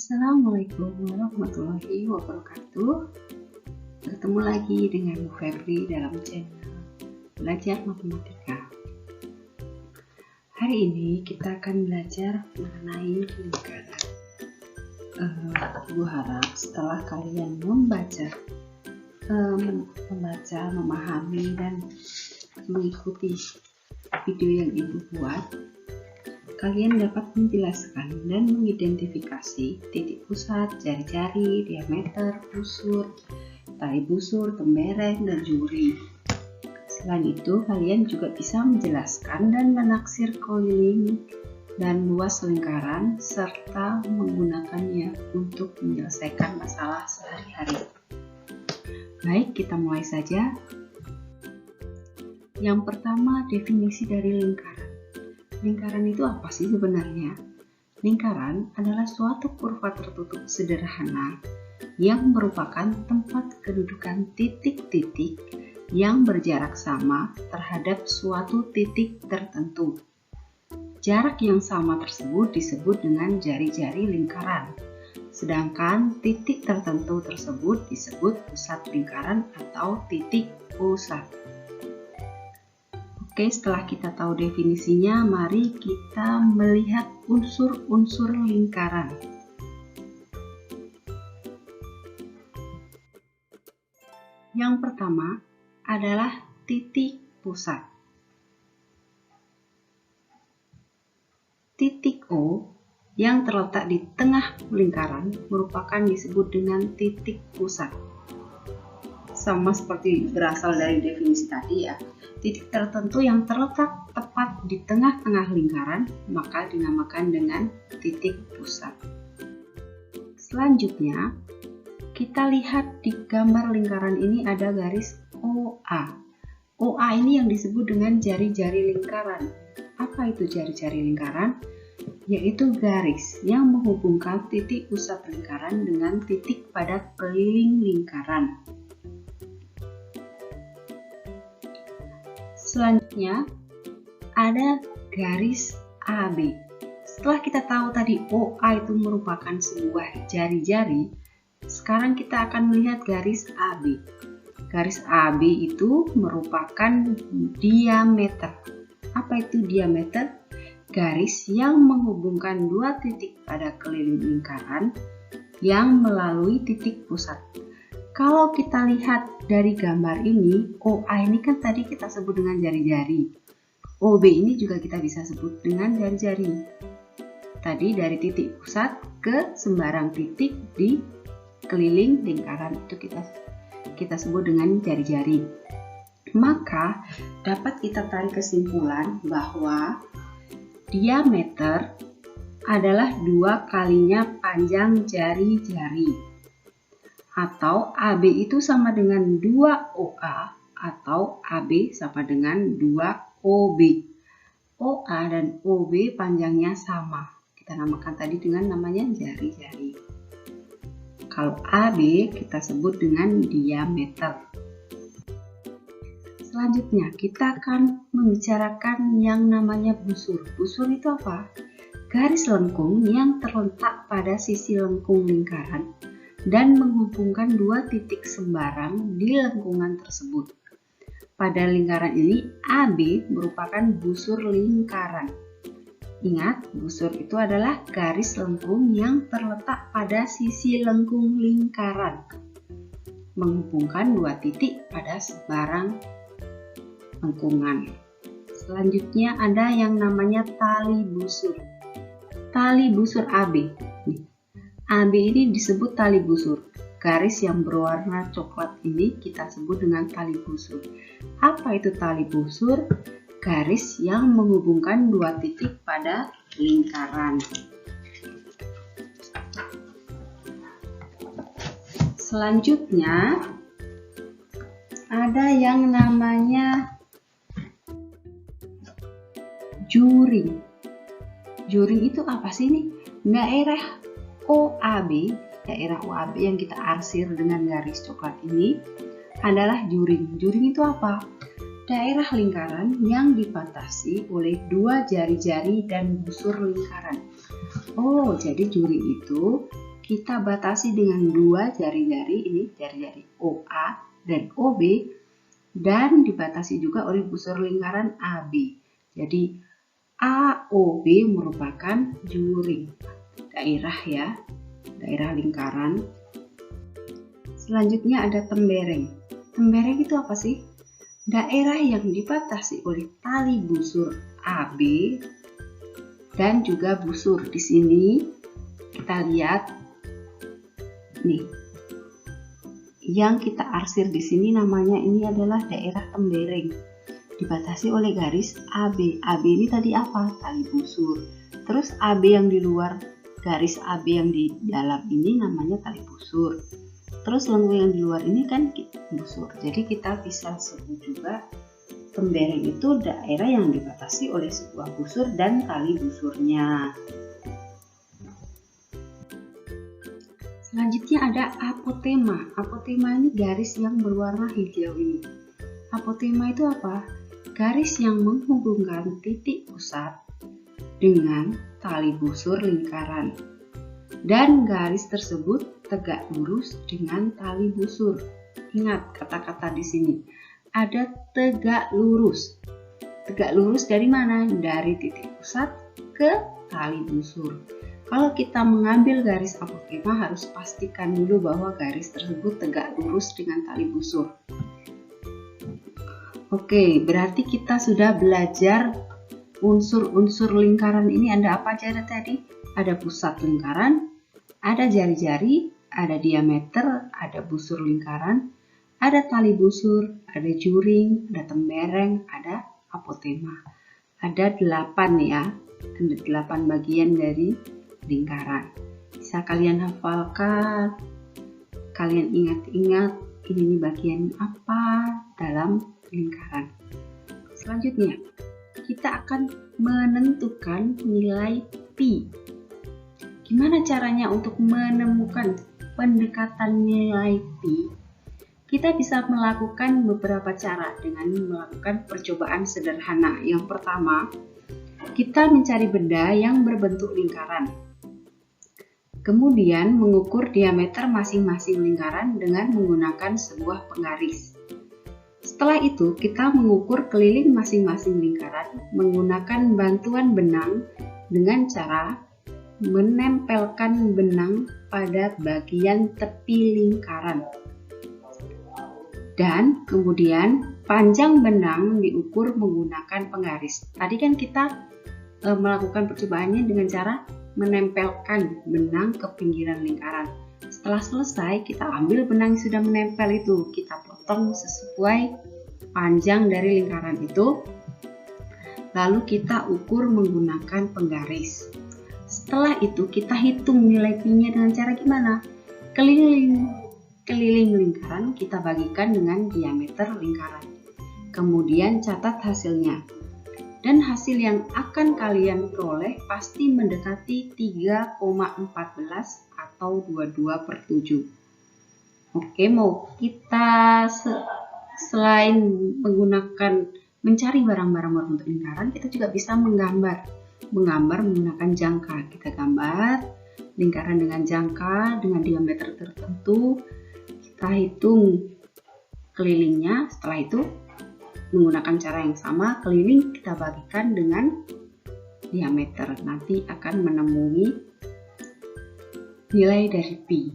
Assalamualaikum warahmatullahi wabarakatuh. Bertemu lagi dengan Bu Febri dalam channel Belajar Matematika. Hari ini kita akan belajar mengenai lingkaran. Bu harap setelah kalian membaca, memahami dan mengikuti video yang Ibu buat, kalian dapat menjelaskan dan mengidentifikasi titik pusat, jari-jari, diameter, busur, tali busur, tembereng, dan juri. Selain itu, kalian juga bisa menjelaskan dan menaksir keliling dan luas lingkaran serta menggunakannya untuk menyelesaikan masalah sehari-hari. Baik, kita mulai saja. Yang pertama, definisi dari lingkaran. Lingkaran itu apa sih sebenarnya? Lingkaran adalah suatu kurva tertutup sederhana yang merupakan tempat kedudukan titik-titik yang berjarak sama terhadap suatu titik tertentu. Jarak yang sama tersebut disebut dengan jari-jari lingkaran, sedangkan titik tertentu tersebut disebut pusat lingkaran atau titik pusat. Oke, setelah kita tahu definisinya, mari kita melihat unsur-unsur lingkaran. Yang pertama adalah titik pusat. Titik O yang terletak di tengah lingkaran merupakan disebut dengan titik pusat. Sama seperti berasal dari definisi tadi ya. Titik tertentu yang terletak tepat di tengah-tengah lingkaran maka dinamakan dengan titik pusat. Selanjutnya, kita lihat di gambar lingkaran ini ada garis OA. OA ini yang disebut dengan jari-jari lingkaran. Apa itu jari-jari lingkaran? Yaitu garis yang menghubungkan titik pusat lingkaran dengan titik pada keliling lingkaran. Selanjutnya ada garis AB. Setelah kita tahu tadi OA itu merupakan sebuah jari-jari, sekarang kita akan melihat garis AB. Garis AB itu merupakan diameter. Apa itu diameter? Garis yang menghubungkan dua titik pada keliling lingkaran yang melalui titik pusat. Kalau kita lihat dari gambar ini, OA ini kan tadi kita sebut dengan jari-jari. OB ini juga kita bisa sebut dengan jari-jari. Tadi dari titik pusat ke sembarang titik di keliling lingkaran itu kita sebut dengan jari-jari. Maka dapat kita tarik kesimpulan bahwa diameter adalah 2 kalinya panjang jari-jari. Atau AB itu sama dengan 2OA atau AB sama dengan 2OB. OA dan OB panjangnya sama. Kita namakan tadi dengan namanya jari-jari. Kalau AB kita sebut dengan diameter. Selanjutnya kita akan membicarakan yang namanya busur. Busur itu apa? Garis lengkung yang terletak pada sisi lengkung lingkaran dan menghubungkan dua titik sembarang di lengkungan tersebut. Pada lingkaran ini, AB merupakan busur lingkaran. Ingat, busur itu adalah garis lengkung yang terletak pada sisi lengkung lingkaran, menghubungkan dua titik pada sembarang lengkungan. Selanjutnya ada yang namanya tali busur. Tali busur AB. AB ini disebut tali busur. Garis yang berwarna coklat ini kita sebut dengan tali busur. Apa itu tali busur? Garis yang menghubungkan dua titik pada lingkaran. Selanjutnya ada yang namanya juring. Juring itu apa sih nih? Daerah OAB yang kita arsir dengan garis coklat ini adalah juring. Juring itu apa? Daerah lingkaran yang dibatasi oleh dua jari-jari dan busur lingkaran. Oh, jadi juring itu kita batasi dengan dua jari-jari, ini jari-jari OA dan OB, dan dibatasi juga oleh busur lingkaran AB. Jadi AOB merupakan juring, daerah ya, daerah lingkaran. Selanjutnya ada tembereng. Tembereng itu apa sih? Daerah yang dibatasi oleh tali busur AB dan juga busur. Di sini kita lihat nih, yang kita arsir di sini namanya ini adalah daerah tembereng, dibatasi oleh garis AB. AB ini tadi apa? Tali busur. Terus AB yang di luar, garis AB yang di dalam ini namanya tali busur. Terus yang di luar ini kan busur. Jadi kita bisa sebut juga tembereng itu daerah yang dibatasi oleh sebuah busur dan tali busurnya. Selanjutnya ada apotema. Apotema ini garis yang berwarna hijau ini. Apotema itu apa? Garis yang menghubungkan titik pusat dengan tali busur lingkaran. Dan garis tersebut tegak lurus dengan tali busur. Ingat kata-kata di sini. Ada tegak lurus. Tegak lurus dari mana? Dari titik pusat ke tali busur. Kalau kita mengambil garis apotema harus pastikan dulu bahwa garis tersebut tegak lurus dengan tali busur. Oke, berarti kita sudah belajar unsur-unsur lingkaran ini. Ada apa aja tadi? Ada pusat lingkaran, ada jari-jari, ada diameter, ada busur lingkaran, ada tali busur, ada juring, ada tembereng, ada apotema. Ada 8 ya, ada 8 bagian dari lingkaran. Bisa kalian hafalkan, kalian ingat-ingat ini bagian apa dalam lingkaran. Selanjutnya, kita akan menentukan nilai pi. Gimana caranya untuk menemukan pendekatan nilai pi? Kita bisa melakukan beberapa cara dengan melakukan percobaan sederhana. Yang pertama, kita mencari benda yang berbentuk lingkaran. Kemudian mengukur diameter masing-masing lingkaran dengan menggunakan sebuah penggaris. Setelah itu, kita mengukur keliling masing-masing lingkaran menggunakan bantuan benang dengan cara menempelkan benang pada bagian tepi lingkaran. Dan kemudian panjang benang diukur menggunakan penggaris. Tadi kan kita melakukan percobaannya dengan cara menempelkan benang ke pinggiran lingkaran. Setelah selesai, kita ambil benang yang sudah menempel itu, kita potong sesuai panjang dari lingkaran itu, lalu kita ukur menggunakan penggaris. Setelah itu kita hitung nilai pi-nya dengan cara gimana? Keliling lingkaran kita bagikan dengan diameter lingkaran. Kemudian catat hasilnya. Dan hasil yang akan kalian peroleh pasti mendekati 3,14 atau 22/7. Oke, mau kita selain mencari barang-barang berbentuk lingkaran, kita juga bisa menggambar menggunakan jangka. Kita gambar lingkaran dengan jangka dengan diameter tertentu, kita hitung kelilingnya. Setelah itu menggunakan cara yang sama, keliling kita bagikan dengan diameter. Nanti akan menemui nilai dari pi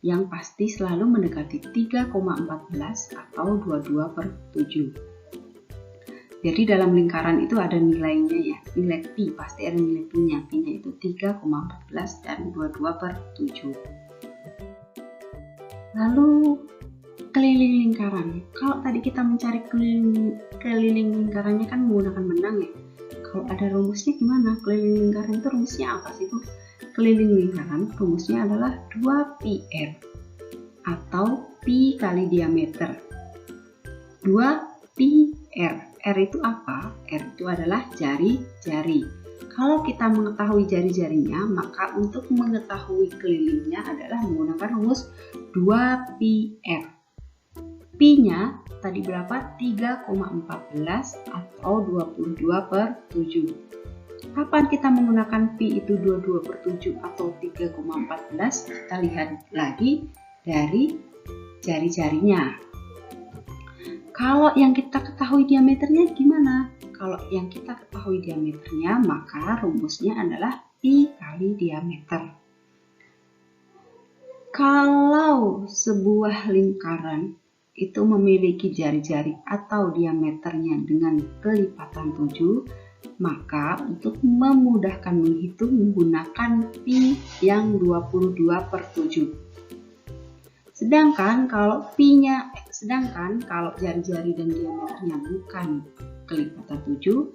yang pasti selalu mendekati 3,14 atau 22/7. Jadi dalam lingkaran itu ada nilainya ya, nilai pi pasti ada nilai pi-nya. Pi-nya itu 3,14 dan 22/7. Lalu keliling lingkaran. Kalau tadi kita mencari keliling lingkarannya kan menggunakan benang ya. Kalau ada rumusnya gimana? Keliling lingkaran itu rumusnya apa sih, Bu? Keliling lingkaran rumusnya adalah 2πr atau pi kali diameter. 2πr. R itu apa? R itu adalah jari-jari. Kalau kita mengetahui jari-jarinya, maka untuk mengetahui kelilingnya adalah menggunakan rumus 2πr. Pi-nya tadi berapa? 3,14 atau 22/7. Kapan kita menggunakan pi itu 22/7 atau 3,14? Kita lihat lagi dari jari-jarinya. Kalau yang kita ketahui diameternya gimana? Kalau yang kita ketahui diameternya, maka rumusnya adalah pi kali diameter. Kalau sebuah lingkaran itu memiliki jari-jari atau diameternya dengan kelipatan 7, maka untuk memudahkan menghitung menggunakan pi yang 22/7. Sedangkan kalau jari-jari dan diameternya bukan kelipatan 7,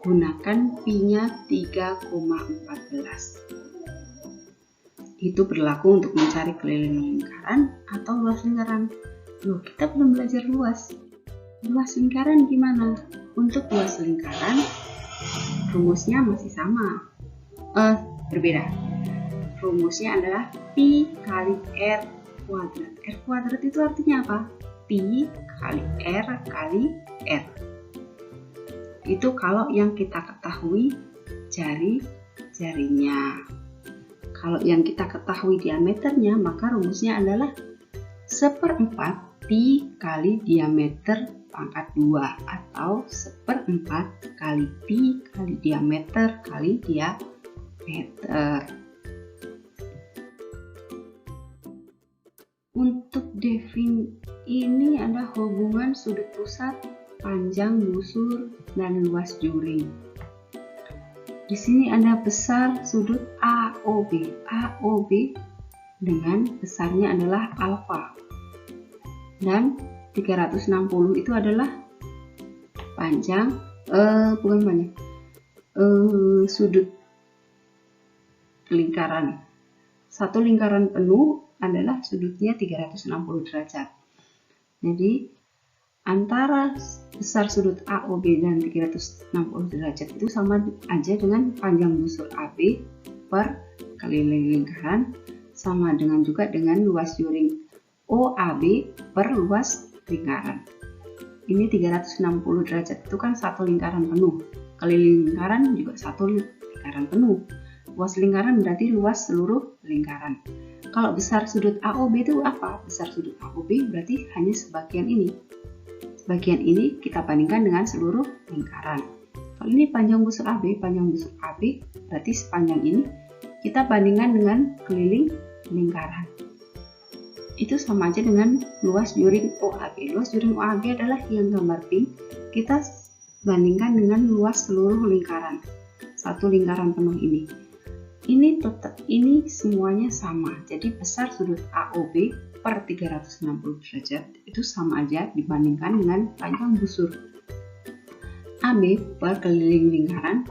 gunakan pi-nya 3,14. Itu berlaku untuk mencari keliling lingkaran atau luas lingkaran. Loh, kita belum belajar luas. Luas lingkaran gimana? Untuk luas lingkaran, rumusnya masih sama. Berbeda. Rumusnya adalah pi kali r kuadrat. R kuadrat itu artinya apa? Pi kali r kali r. Itu kalau yang kita ketahui jari-jarinya. Kalau yang kita ketahui diameternya, maka rumusnya adalah 1/4 pi kali diameter pangkat 2 atau 1/4 kali pi kali diameter kali diameter. Untuk ini ada hubungan sudut pusat, panjang busur, dan luas juring. Di sini ada besar sudut AOB. AOB dengan besarnya adalah alfa. Dan 360 itu adalah panjang, sudut lingkaran. Satu lingkaran penuh adalah sudutnya 360 derajat. Jadi antara besar sudut AOB dan 360 derajat itu sama aja dengan panjang busur AB per keliling lingkaran, sama dengan juga dengan luas juring OAB per luas lingkaran. Ini 360 derajat itu kan satu lingkaran penuh, keliling lingkaran juga satu lingkaran penuh. Luas lingkaran berarti luas seluruh lingkaran. Kalau besar sudut AOB itu apa? Besar sudut AOB berarti hanya sebagian ini. Sebagian ini kita bandingkan dengan seluruh lingkaran. Kalau ini panjang busur AB berarti sepanjang ini kita bandingkan dengan keliling lingkaran. Itu sama aja dengan luas juring OAB. Luas juring OAB adalah yang gambar pink. Kita bandingkan dengan luas seluruh lingkaran. Satu lingkaran penuh ini. Ini semuanya sama. Jadi besar sudut AOB per 360 derajat itu sama aja dibandingkan dengan panjang busur AB per keliling lingkaran,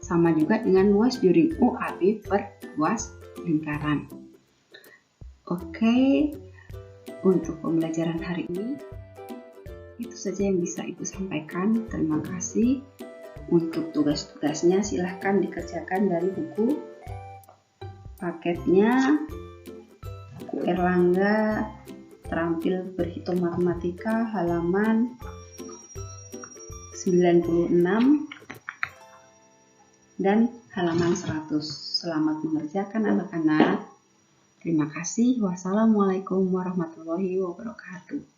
sama juga dengan luas juring OAB per luas lingkaran. Oke, untuk pembelajaran hari ini itu saja yang bisa Ibu sampaikan. Terima kasih. Untuk tugas-tugasnya silahkan dikerjakan dari buku paketnya Bu Erlangga Terampil Berhitung Matematika halaman 96 dan halaman 100. Selamat mengerjakan anak-anak. Terima kasih. Wassalamualaikum warahmatullahi wabarakatuh.